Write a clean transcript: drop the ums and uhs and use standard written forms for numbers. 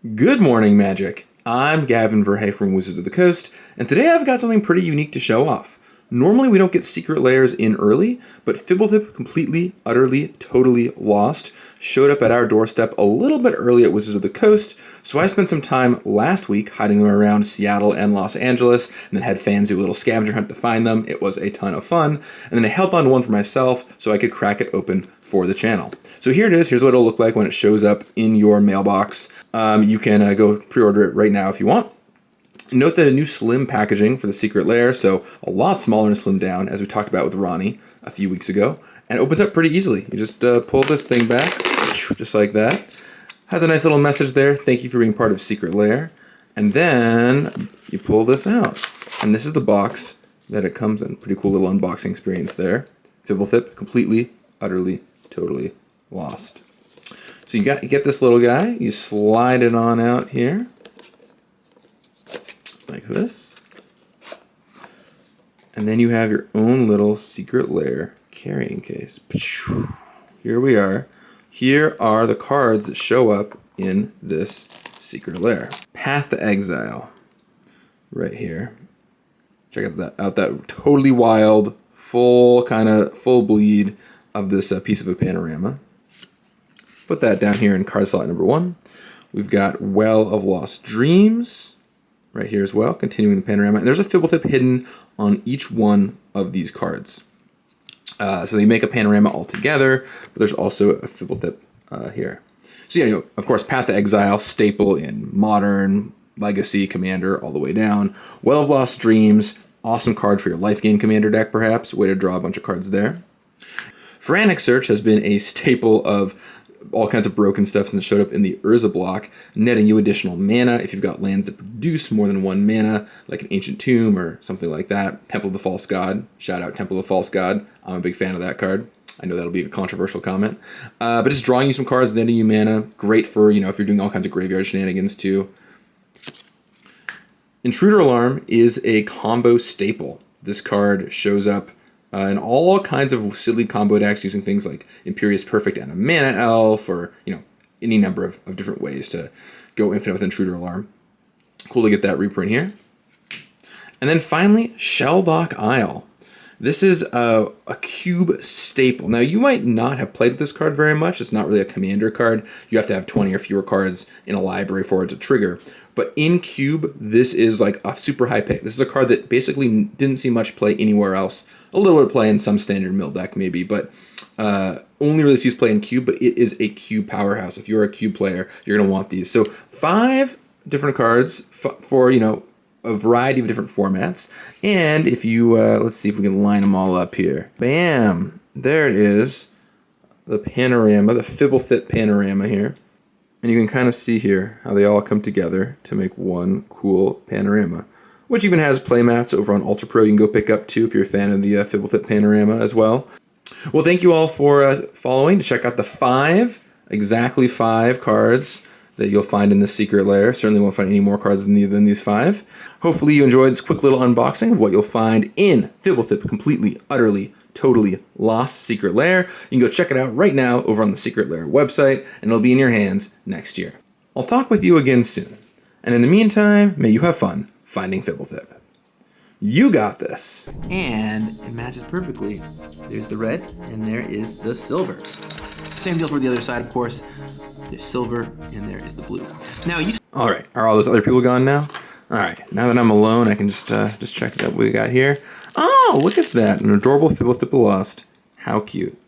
Good morning, Magic. I'm Gavin Verhey from Wizards of the Coast, and today I've got something pretty unique to show off. Normally we don't get secret lairs in early, but Fblthp completely, utterly, totally lost showed up at our doorstep a little bit early at Wizards of the Coast, so I spent some time last week hiding them around Seattle and Los Angeles, and then had fans do a little scavenger hunt to find them. It was a ton of fun, and then I held on to one for myself so I could crack it open for the channel. So here it is. Here's what it'll look like when it shows up in your mailbox. You can go pre-order it right now if you want. Note that a new slim packaging for the Secret Lair, so a lot smaller and slimmed down, as we talked about with Ronnie a few weeks ago, and it opens up pretty easily. You just pull this thing back, just like that. Has a nice little message there. Thank you for being part of Secret Lair. And then you pull this out, and this is the box that it comes in. Pretty cool little unboxing experience there. Fblthp completely, utterly, totally lost. So you get this little guy, you slide it on out here, like this. And then you have your own little Secret Lair carrying case. Here we are. Here are the cards that show up in this Secret Lair. Path to Exile, right here. Check out that totally wild, full bleed of this piece of a panorama. Put that down here in card slot number 1. We've got Well of Lost Dreams right here as well, continuing the panorama. And there's a Fblthp hidden on each one of these cards. So they make a panorama all together, but there's also a Fblthp here. So yeah, of course, Path to Exile, staple in Modern, Legacy, Commander, all the way down. Well of Lost Dreams, awesome card for your life gain Commander deck, perhaps. Way to draw a bunch of cards there. Frantic Search has been a staple of all kinds of broken stuff since it showed up in the Urza block, netting you additional mana if you've got lands that produce more than 1 mana, like an Ancient Tomb or something like that. Temple of the False God. Shout out Temple of the False God. I'm a big fan of that card. I know that'll be a controversial comment. But just drawing you some cards, netting you mana. Great for, if you're doing all kinds of graveyard shenanigans too. Intruder Alarm is a combo staple. This card shows up in all kinds of silly combo decks using things like Imperious Perfect and a Mana Elf, or any number of different ways to go infinite with Intruder Alarm. Cool to get that reprint here. And then finally, Shelldock Isle. This is a cube staple. Now, you might not have played with this card very much. It's not really a commander card. You have to have 20 or fewer cards in a library for it to trigger. But in cube, this is like a super high pick. This is a card that basically didn't see much play anywhere else. A little bit of play in some standard mill deck maybe, but only really sees play in cube, but it is a cube powerhouse. If you're a cube player, you're going to want these. So 5 different cards for, a variety of different formats. And if you, let's see if we can line them all up here. Bam! There it is. The panorama, the Fblthp panorama here. And you can kind of see here how they all come together to make one cool panorama, which even has playmats over on Ultra Pro you can go pick up too if you're a fan of the Fblthp panorama as well. Well, thank you all for following to check out the exactly 5 cards that you'll find in the Secret Lair. Certainly won't find any more cards than these 5. Hopefully you enjoyed this quick little unboxing of what you'll find in Fblthp completely, utterly, totally lost Secret Lair. You can go check it out right now over on the Secret Lair website, and it'll be in your hands next year. I'll talk with you again soon. And in the meantime, may you have fun finding Fblthp. You got this. And it matches perfectly. There's the red, and there is the silver. Same deal for the other side, of course. There's silver, and there is the blue. Now all right, are all those other people gone now? All right, now that I'm alone, I can just check out what we got here. Oh, look at that, an adorable Fblthp lost. How cute.